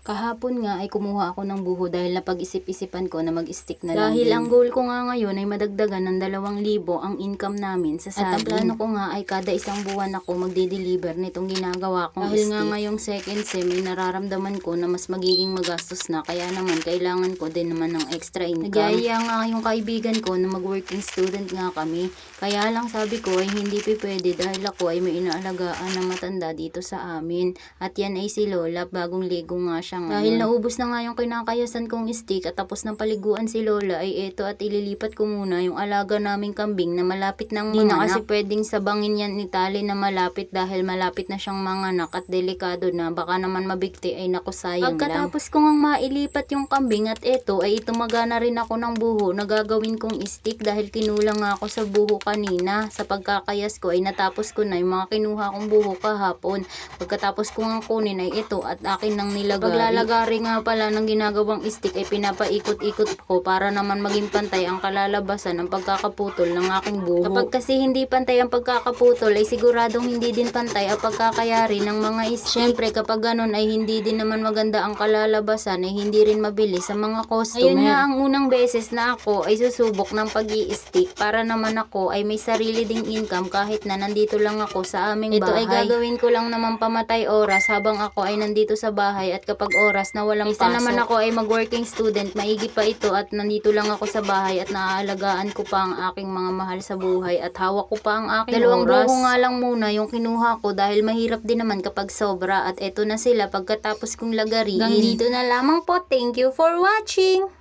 Kahapon nga ay kumuha ako ng buho dahil napag-isip-isipan ko na mag-stick na lang. Dahil ang goal ko nga ngayon ay madagdagan ng 2,000 ang income namin sa saging. At ang plano ko nga ay kada isang buwan ako magde-deliver nitong ginagawa kong dahil stick. Nga ngayong second sem ay nararamdaman ko na mas magiging magastos na, kaya naman kailangan ko din naman ng extra income. Nagyaya nga yung kaibigan ko na mag-working student nga kami. Kaya lang sabi ko ay hindi pwede dahil ako ay may inaalagaan na matanda dito sa amin. At yan ay si Lola, bagong ligo nga siya. Dahil naubos na nga yung kinakayasan kong stick at tapos ng paliguan si Lola ay eto at ililipat ko muna yung alaga naming kambing na malapit ng manganak. Di na kasi pwedeng sabangin yan ni Tali na malapit dahil malapit na siyang manganak at delikado na, baka naman mabigti, ay naku sayang lang. Pagkatapos ko ngang mailipat yung kambing at eto ay tumaga na rin ako ng buho na gagawin kong stick dahil kinulang nga ako sa buho kanina. Sa pagkakayas ko ay natapos ko na yung mga kinuha kong buho kahapon. Pagkatapos ko ngang kunin ay ito at akin nang nilagay. Paglalagari nga pala ng ginagawang stick ay pinapaikot-ikot ko para naman maging pantay ang kalalabasan ng pagkakaputol ng aking buho. Kapag kasi hindi pantay ang pagkakaputol ay siguradong hindi din pantay ang pagkakayari ng mga stick. Siyempre kapag ganun ay hindi din naman maganda ang kalalabasan, ay hindi rin mabilis sa mga customer. Ayun nga ang unang beses na ako ay susubok ng pag-i-stick para naman ako ay may sarili ding income kahit na nandito lang ako sa aming bahay. Ito ay gagawin ko lang naman pamatay oras habang ako ay nandito sa bahay, at kapag oras na walang pasok naman ako ay mag-working student, maigi pa ito at nandito lang ako sa bahay at naaalagaan ko pa ang aking mga mahal sa buhay at hawak ko pa ang aking oras. 2 buho nga lang muna yung kinuha ko dahil mahirap din naman kapag sobra, at eto na sila pagkatapos kong lagarin. Hanggang dito na lamang po. Thank you for watching!